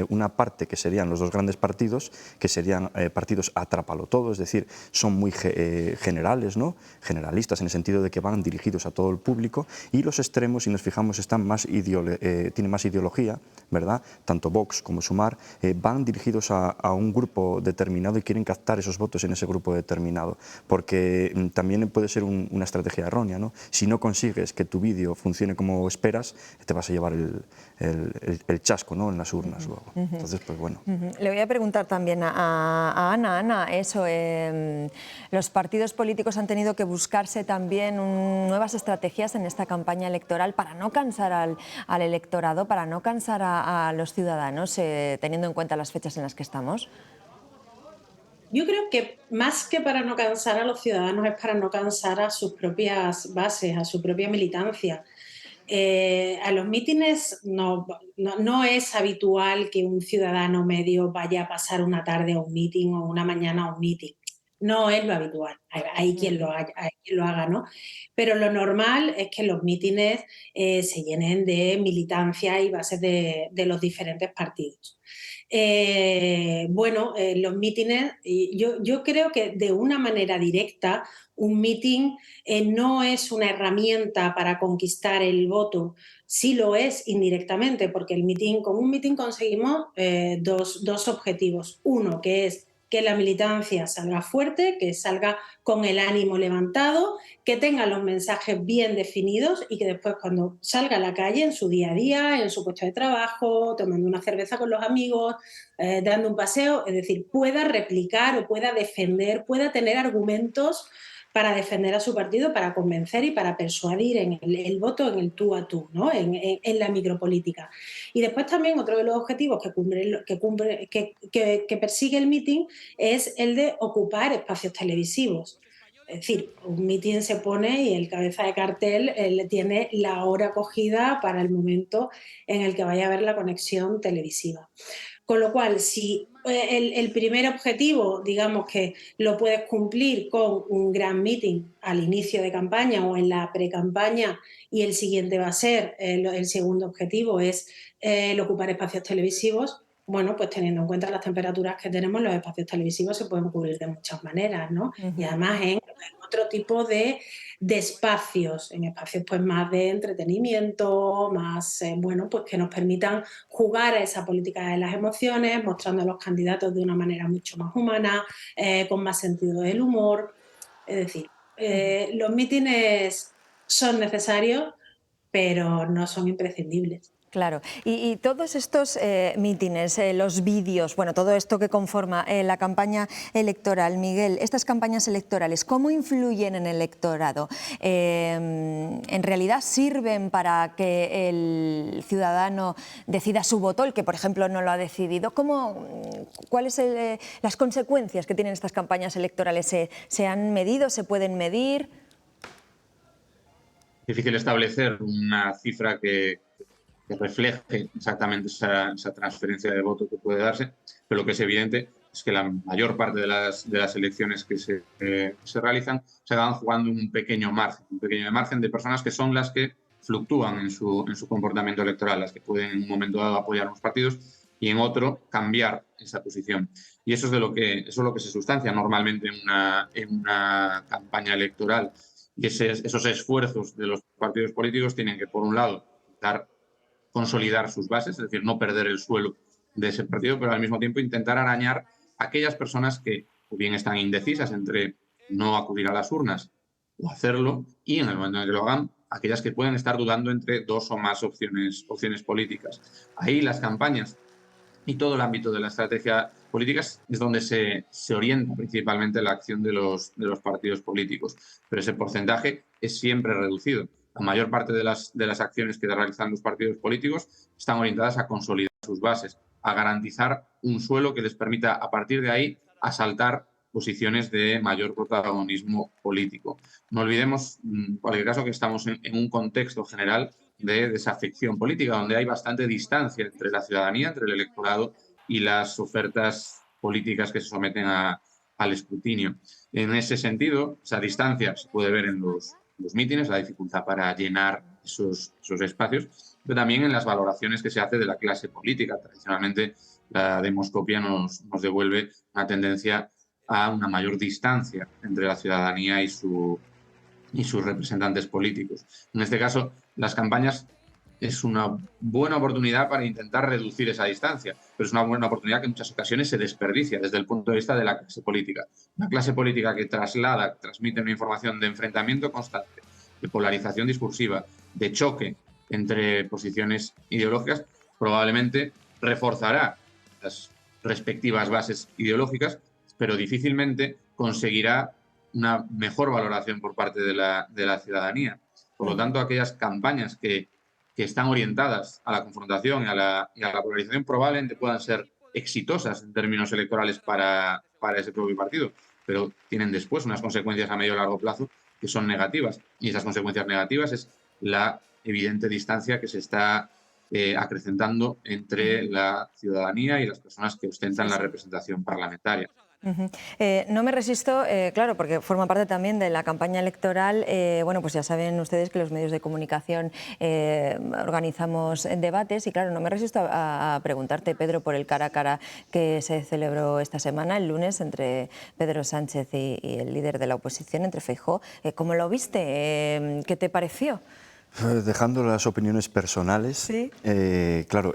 una parte que serían los dos grandes partidos, que serían partidos atrápalo todo, es decir, son muy generales, ¿no? Generalistas en el sentido de que van dirigidos a todo el público, y los extremos, si nos fijamos, tienen más ideología, ¿verdad? Tanto Vox como Sumar van dirigidos a un grupo determinado y quieren captar esos votos en ese grupo determinado, porque también puede ser una estrategia errónea, ¿no? Si no consigues que tu vídeo funcione como esperas, te vas a llevar el chasco fiasco, ¿no?, en las urnas luego. Entonces, pues bueno. Le voy a preguntar también a Ana. Ana, eso, los partidos políticos han tenido que buscarse también nuevas estrategias en esta campaña electoral para no cansar al electorado, para no cansar a los ciudadanos, teniendo en cuenta las fechas en las que estamos. Yo creo que más que para no cansar a los ciudadanos es para no cansar a sus propias bases, a su propia militancia. A los mítines no es habitual que un ciudadano medio vaya a pasar una tarde a un mítin o una mañana a un mítin. No es lo habitual. Hay quien lo haga, ¿no? Pero lo normal es que los mítines se llenen de militancia y bases de los diferentes partidos. Los mítines, yo creo que de una manera directa un mítin no es una herramienta para conquistar el voto. Sí lo es indirectamente, porque con un mítin conseguimos dos objetivos. Uno, que es que la militancia salga fuerte, que salga con el ánimo levantado, que tenga los mensajes bien definidos y que después cuando salga a la calle en su día a día, en su puesto de trabajo, tomando una cerveza con los amigos, dando un paseo, es decir, pueda replicar o pueda defender, pueda tener argumentos para defender a su partido, para convencer y para persuadir en el voto, en el tú a tú, ¿no? en la micropolítica. Y después también otro de los objetivos que persigue el mitin es el de ocupar espacios televisivos. Es decir, un mitin se pone y el cabeza de cartel tiene la hora cogida para el momento en el que vaya a haber la conexión televisiva. Con lo cual, si el primer objetivo, digamos que lo puedes cumplir con un gran meeting al inicio de campaña o en la pre-campaña, y el siguiente va a ser, el segundo objetivo es el ocupar espacios televisivos, bueno, pues teniendo en cuenta las temperaturas que tenemos, los espacios televisivos se pueden cubrir de muchas maneras, ¿no? Y además en otro tipo de espacios, en espacios pues más de entretenimiento, más, pues que nos permitan jugar a esa política de las emociones, mostrando a los candidatos de una manera mucho más humana, con más sentido del humor. Es decir, los mítines son necesarios, pero no son imprescindibles. Claro, y todos estos mítines, los vídeos, bueno, todo esto que conforma la campaña electoral, Miguel, estas campañas electorales, ¿cómo influyen en el electorado? ¿En realidad sirven para que el ciudadano decida su voto, el que, por ejemplo, no lo ha decidido? ¿Cuáles son las consecuencias que tienen estas campañas electorales? ¿Se han medido? ¿Se pueden medir? Difícil establecer una cifra que refleje exactamente esa transferencia de voto que puede darse, pero lo que es evidente es que la mayor parte de las elecciones que se realizan se van jugando un pequeño margen de personas que son las que fluctúan en su comportamiento electoral, las que pueden en un momento dado apoyar a unos partidos y en otro cambiar esa posición. Y eso es lo que se sustancia normalmente en una campaña electoral. Y esos esfuerzos de los partidos políticos tienen que, por un lado, consolidar sus bases, es decir, no perder el suelo de ese partido, pero al mismo tiempo intentar arañar a aquellas personas que o bien están indecisas entre no acudir a las urnas o hacerlo, y en el momento en que lo hagan, aquellas que pueden estar dudando entre dos o más opciones políticas. Ahí las campañas y todo el ámbito de la estrategia política es donde se orienta principalmente la acción de los partidos políticos, pero ese porcentaje es siempre reducido. La mayor parte de las acciones que realizan los partidos políticos están orientadas a consolidar sus bases, a garantizar un suelo que les permita, a partir de ahí, asaltar posiciones de mayor protagonismo político. No olvidemos, en cualquier caso, que estamos en un contexto general de desafección política, donde hay bastante distancia entre la ciudadanía, entre el electorado y las ofertas políticas que se someten al escrutinio. En ese sentido, esa distancia se puede ver en los mítines, la dificultad para llenar esos espacios, pero también en las valoraciones que se hace de la clase política. Tradicionalmente, la demoscopia nos devuelve una tendencia a una mayor distancia entre la ciudadanía y sus representantes políticos. En este caso, las campañas es una buena oportunidad para intentar reducir esa distancia, pero es una buena oportunidad que en muchas ocasiones se desperdicia desde el punto de vista de la clase política. Una clase política que transmite una información de enfrentamiento constante, de polarización discursiva, de choque entre posiciones ideológicas, probablemente reforzará las respectivas bases ideológicas, pero difícilmente conseguirá una mejor valoración por parte de la ciudadanía. Por lo tanto, aquellas campañas que están orientadas a la confrontación y a la polarización probablemente puedan ser exitosas en términos electorales para ese propio partido, pero tienen después unas consecuencias a medio y largo plazo que son negativas. Y esas consecuencias negativas es la evidente distancia que se está acrecentando entre la ciudadanía y las personas que ostentan la representación parlamentaria. No me resisto, claro, porque forma parte también de la campaña electoral. Bueno, pues ya saben ustedes que los medios de comunicación organizamos debates y, claro, no me resisto a preguntarte, Pedro, por el cara a cara que se celebró esta semana, el lunes, entre Pedro Sánchez y el líder de la oposición, entre Feijóo. ¿Cómo lo viste? ¿Qué te pareció? Dejando las opiniones personales, ¿sí? Claro,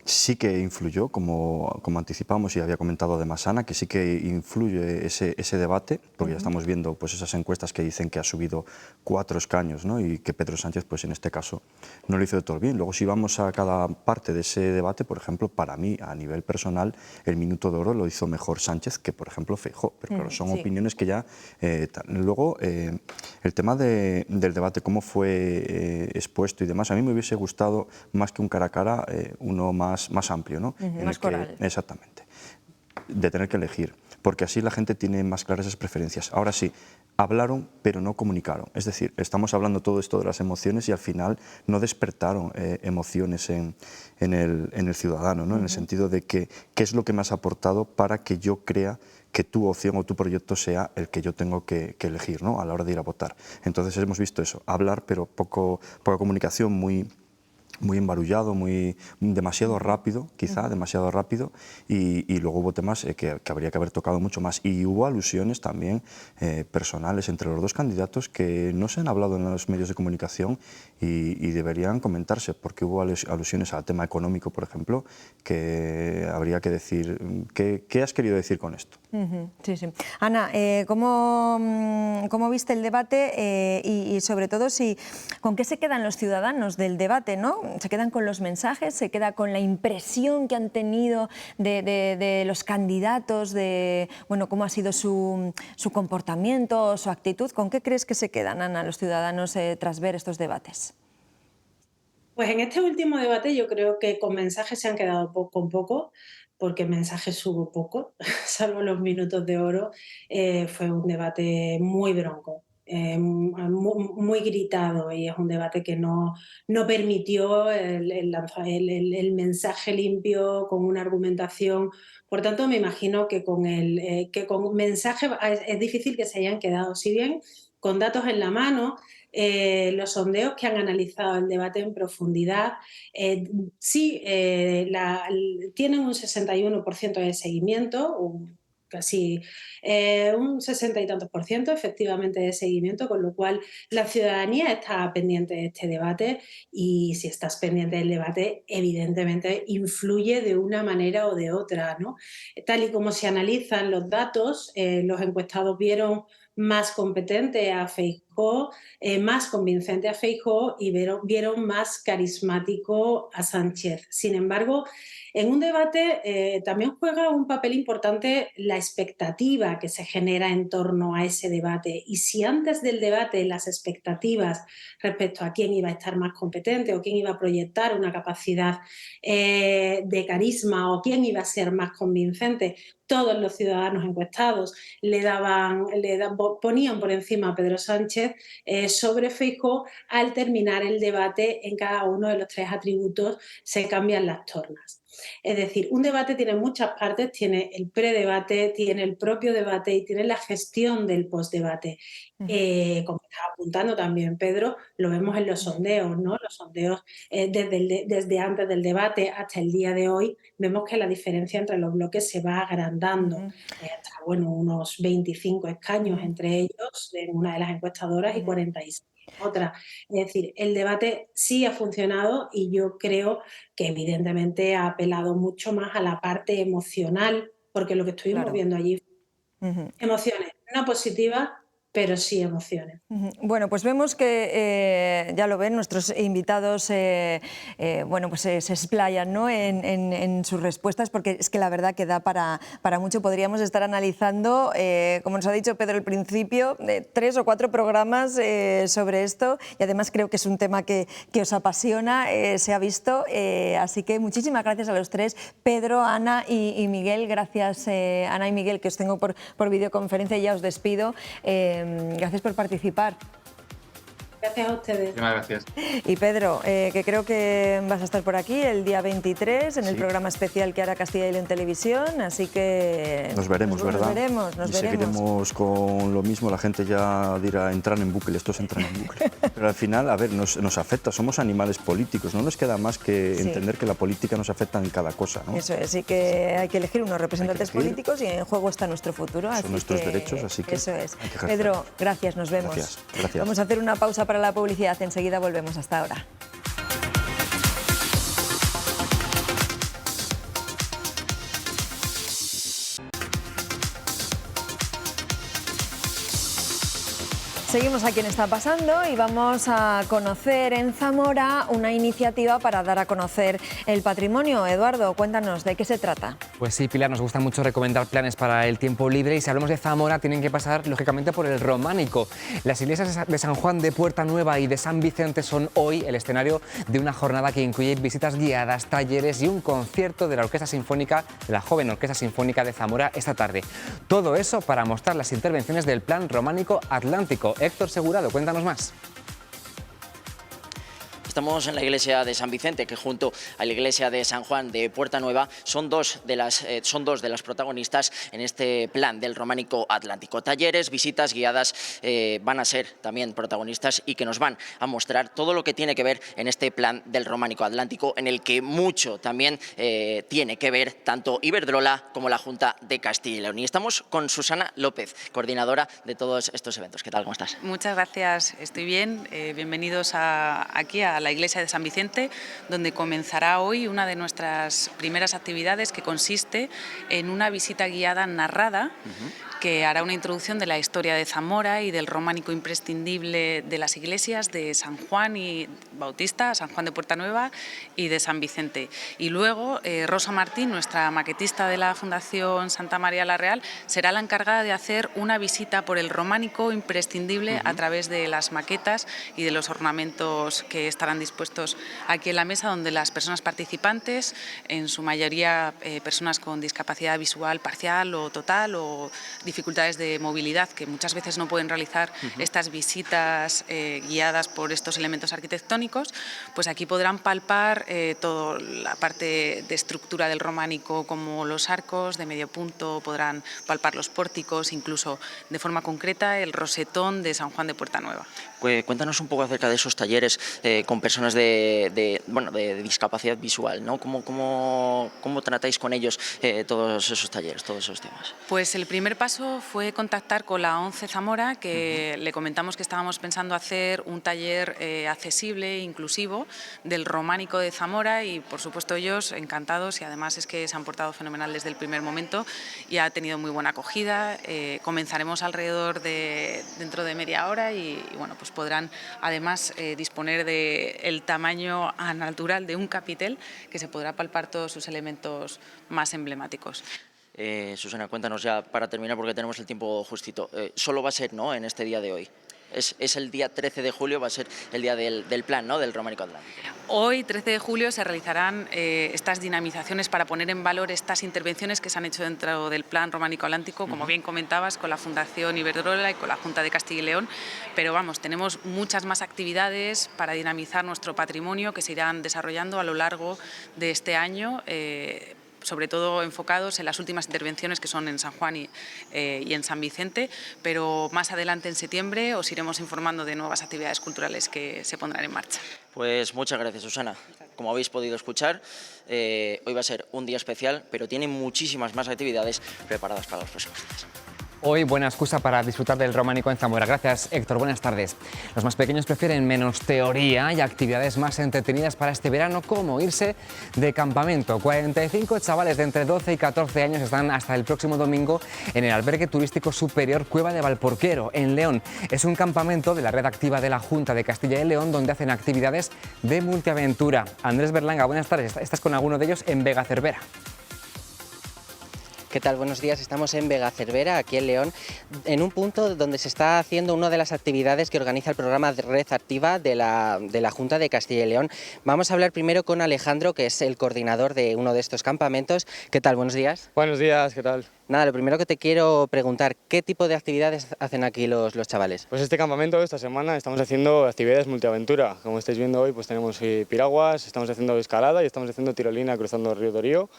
sí que influyó, como anticipamos y había comentado además Ana, que sí que influye ese debate, porque ya estamos viendo pues, esas encuestas que dicen que ha subido 4 escaños, ¿no? Y que Pedro Sánchez, pues en este caso, no lo hizo de todo bien. Luego, si vamos a cada parte de ese debate, por ejemplo, para mí, a nivel personal, el minuto de oro lo hizo mejor Sánchez que, por ejemplo, Feijóo. Pero claro, son opiniones que ya... Luego, el tema del debate, cómo fue expuesto y demás, a mí me hubiese gustado, más que un cara a cara, uno más amplio, ¿no? Más coral. Exactamente, de tener que elegir, porque así la gente tiene más claras esas preferencias. Ahora sí, hablaron pero no comunicaron, es decir, estamos hablando todo esto de las emociones y al final no despertaron emociones en el ciudadano, ¿no? En el sentido de que qué es lo que me has aportado para que yo crea que tu opción o tu proyecto sea el que yo tengo que elegir, ¿no? A la hora de ir a votar. Entonces hemos visto eso, hablar pero poca comunicación, muy embarullado, demasiado rápido, quizá, demasiado rápido, y luego hubo temas que habría que haber tocado mucho más. Y hubo alusiones también personales entre los dos candidatos que no se han hablado en los medios de comunicación y deberían comentarse, porque hubo alusiones al tema económico, por ejemplo, que habría que decir, ¿qué has querido decir con esto? Sí, sí. Ana, ¿cómo viste el debate y sobre todo con qué se quedan los ciudadanos del debate, ¿no? ¿Se quedan con los mensajes? ¿Se queda con la impresión que han tenido de los candidatos, de bueno, cómo ha sido su comportamiento, su actitud? ¿Con qué crees que se quedan, Ana, los ciudadanos tras ver estos debates? Pues en este último debate yo creo que con mensajes se han quedado con poco, porque mensajes hubo poco, salvo los minutos de oro. Fue un debate muy bronco, muy gritado, y es un debate que no permitió el mensaje limpio con una argumentación. Por tanto, me imagino que con mensaje es difícil que se hayan quedado, si bien con datos en la mano. Los sondeos que han analizado el debate en profundidad tienen un 61% de seguimiento, casi un 60 y tantos % efectivamente de seguimiento, con lo cual la ciudadanía está pendiente de este debate, y si estás pendiente del debate, evidentemente influye de una manera o de otra, ¿no? Tal y como se analizan los datos, los encuestados vieron más competente a Feijóo, más convincente a Feijóo, y vieron más carismático a Sánchez. Sin embargo, en un debate también juega un papel importante la expectativa que se genera en torno a ese debate. Y si antes del debate las expectativas respecto a quién iba a estar más competente o quién iba a proyectar una capacidad de carisma o quién iba a ser más convincente, todos los ciudadanos encuestados ponían por encima a Pedro Sánchez sobre Feijóo, al terminar el debate en cada uno de los 3 atributos se cambian las tornas. Es decir, un debate tiene muchas partes, tiene el predebate, tiene el propio debate y tiene la gestión del postdebate. Como estaba apuntando también Pedro, lo vemos en los sondeos, ¿no? Los sondeos desde antes del debate hasta el día de hoy, vemos que la diferencia entre los bloques se va agrandando, hasta unos 25 escaños entre ellos en una de las encuestadoras y 46 otra. Es decir, el debate sí ha funcionado, y yo creo que evidentemente ha apelado mucho más a la parte emocional, porque lo que estuvimos viendo allí, emociones no positivas, pero sí emociones. Bueno, pues vemos que, ya lo ven, nuestros invitados bueno, pues se explayan, ¿no?, en sus respuestas, porque es que la verdad que da para mucho. Podríamos estar analizando, como nos ha dicho Pedro al principio, 3 o 4 programas sobre esto, y además creo que es un tema que os apasiona, se ha visto, así que muchísimas gracias a los tres, Pedro, Ana y Miguel. Gracias, Ana y Miguel, que os tengo por videoconferencia, y ya os despido. Gracias por participar. Gracias a ustedes. Muchas gracias. Y Pedro, que creo que vas a estar por aquí el día 23 en el programa especial que hará Castilla y León Televisión, así que... Nos veremos, ¿verdad? Nos veremos. Seguiremos con lo mismo, la gente ya dirá, entran en bucle, estos entran en bucle. Pero al final, a ver, nos afecta, somos animales políticos, no nos queda más que entender que la política nos afecta en cada cosa, ¿no? Eso es, y que hay que elegir unos representantes políticos y en juego está nuestro futuro. Son nuestros derechos, así que eso es. hay que ejercer. Pedro, gracias, nos vemos. Gracias. Vamos a hacer una pausa para la publicidad, enseguida volvemos. Hasta ahora. Seguimos aquí en Está Pasando y vamos a conocer en Zamora una iniciativa para dar a conocer el patrimonio. Eduardo, cuéntanos, ¿de qué se trata? Pues sí, Pilar, nos gusta mucho recomendar planes para el tiempo libre, y si hablamos de Zamora tienen que pasar, lógicamente, por el románico. Las iglesias de San Juan de Puerta Nueva y de San Vicente son hoy el escenario de una jornada que incluye visitas guiadas, talleres y un concierto de la Orquesta Sinfónica, de la joven Orquesta Sinfónica de Zamora esta tarde. Todo eso para mostrar las intervenciones del Plan Románico Atlántico. Héctor Segurado, cuéntanos más. Estamos en la iglesia de San Vicente, que junto a la iglesia de San Juan de Puerta Nueva son dos de las protagonistas en este plan del Románico Atlántico. Talleres, visitas guiadas van a ser también protagonistas y que nos van a mostrar todo lo que tiene que ver en este plan del Románico Atlántico, en el que mucho también tiene que ver tanto Iberdrola como la Junta de Castilla y León. Y estamos con Susana López, coordinadora de todos estos eventos. ¿Qué tal? ¿Cómo estás? Muchas gracias, estoy bien. Bienvenidos aquí a la iglesia de San Vicente, donde comenzará hoy una de nuestras primeras actividades, que consiste en una visita guiada narrada que hará una introducción de la historia de Zamora y del románico imprescindible de las iglesias de San Juan y Bautista, San Juan de Puerta Nueva y de San Vicente. Y luego Rosa Martín, nuestra maquetista de la Fundación Santa María la Real, será la encargada de hacer una visita por el románico imprescindible a través de las maquetas y de los ornamentos que estarán dispuestos aquí en la mesa, donde las personas participantes, en su mayoría personas con discapacidad visual parcial o total o dificultades de movilidad, que muchas veces no pueden realizar estas visitas guiadas por estos elementos arquitectónicos, pues aquí podrán palpar toda la parte de estructura del románico, como los arcos de medio punto, podrán palpar los pórticos, incluso de forma concreta el rosetón de San Juan de Puerta Nueva. Cuéntanos un poco acerca de esos talleres con personas de discapacidad visual, ¿no? ¿Cómo tratáis con ellos todos esos talleres, todos esos temas? Pues el primer paso fue contactar con la ONCE Zamora, que le comentamos que estábamos pensando hacer un taller accesible e inclusivo del románico de Zamora, y por supuesto ellos encantados, y además es que se han portado fenomenal desde el primer momento y ha tenido muy buena acogida. Comenzaremos alrededor de dentro de media hora y bueno, pues podrán además disponer del tamaño natural de un capitel, que se podrá palpar todos sus elementos más emblemáticos. Susana, cuéntanos ya para terminar, porque tenemos el tiempo justito. Solo va a ser, ¿no?, en este día de hoy. Es el día 13 de julio, va a ser el día del plan, ¿no?, del Románico Atlántico. Hoy, 13 de julio, se realizarán estas dinamizaciones para poner en valor estas intervenciones que se han hecho dentro del plan Románico Atlántico, como bien comentabas, con la Fundación Iberdrola y con la Junta de Castilla y León. Pero vamos, tenemos muchas más actividades para dinamizar nuestro patrimonio que se irán desarrollando a lo largo de este año, sobre todo enfocados en las últimas intervenciones, que son en San Juan y en San Vicente, pero más adelante en septiembre os iremos informando de nuevas actividades culturales que se pondrán en marcha. Pues muchas gracias, Susana. Como habéis podido escuchar, hoy va a ser un día especial, pero tiene muchísimas más actividades preparadas para los próximos días. Hoy buena excusa para disfrutar del románico en Zamora. Gracias, Héctor. Buenas tardes. Los más pequeños prefieren menos teoría y actividades más entretenidas para este verano, como irse de campamento. 45 chavales de entre 12 y 14 años están hasta el próximo domingo en el albergue turístico superior Cueva de Valporquero, en León. Es un campamento de la red activa de la Junta de Castilla y León donde hacen actividades de multiaventura. Andrés Berlanga, buenas tardes. Estás con alguno de ellos en Vega Cervera. ¿Qué tal? Buenos días. Estamos en Vega Cervera, aquí en León, en un punto donde se está haciendo una de las actividades que organiza el programa de Red Activa de la Junta de Castilla y León. Vamos a hablar primero con Alejandro, que es el coordinador de uno de estos campamentos. ¿Qué tal? Buenos días. Buenos días, ¿qué tal? Nada, lo primero que te quiero preguntar, ¿qué tipo de actividades hacen aquí los chavales? Pues este campamento, esta semana, estamos haciendo actividades multiaventura. Como estáis viendo hoy, pues tenemos piraguas, estamos haciendo escalada y estamos haciendo tirolina cruzando el río Dorío.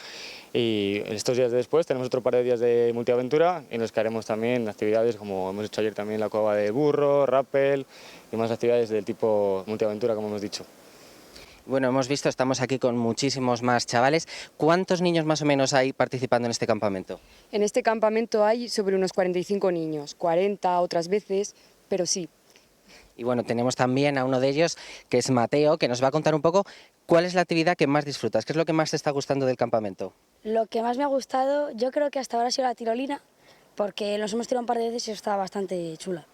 Y estos días después tenemos otro par de días de multiaventura en los que haremos también actividades como hemos hecho ayer también la cueva de burro, rappel y más actividades del tipo multiaventura, como hemos dicho. Bueno, hemos visto, estamos aquí con muchísimos más chavales. ¿Cuántos niños más o menos hay participando en este campamento? En este campamento hay sobre unos 45 niños, 40 otras veces, pero sí. Y bueno, tenemos también a uno de ellos, que es Mateo, que nos va a contar un poco cuál es la actividad que más disfrutas, qué es lo que más te está gustando del campamento. Lo que más me ha gustado, yo creo que hasta ahora ha sido la tirolina, porque nos hemos tirado un par de veces y está bastante chula.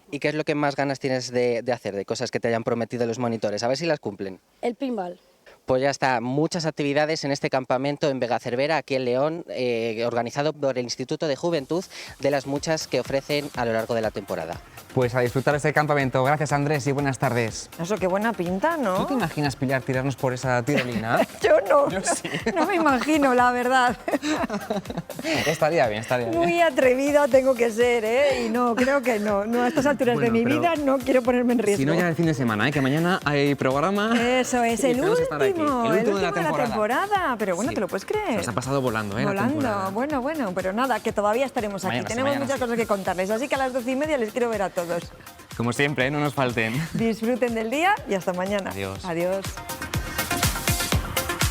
¿Y qué es lo que más ganas tienes de hacer, de cosas que te hayan prometido los monitores? A ver si las cumplen. El pinball. Pues ya está, muchas actividades en este campamento en Vega Cervera, aquí en León, organizado por el Instituto de Juventud, de las muchas que ofrecen a lo largo de la temporada. Pues a disfrutar de este campamento. Gracias, Andrés, y buenas tardes. Eso, qué buena pinta, ¿no? ¿Tú te imaginas, Pilar, tirarnos por esa tirolina? Yo no. Yo sí. No me imagino, la verdad. Estaría bien, estaría bien. Muy atrevida tengo que ser, ¿eh? Y no, creo que no. No, a estas alturas de mi vida no quiero ponerme en riesgo. Si no, ya el fin de semana, que mañana hay programa. Eso es, el último de la temporada. Pero bueno, sí. ¿Te lo puedes creer? Nos ha pasado volando, ¿eh? Volando, bueno, pero nada, que todavía estaremos aquí. Tenemos muchas cosas que contarles, así que a las 12:30 les quiero ver a todos. Como siempre, no nos falten. Disfruten del día y hasta mañana. Adiós. Adiós.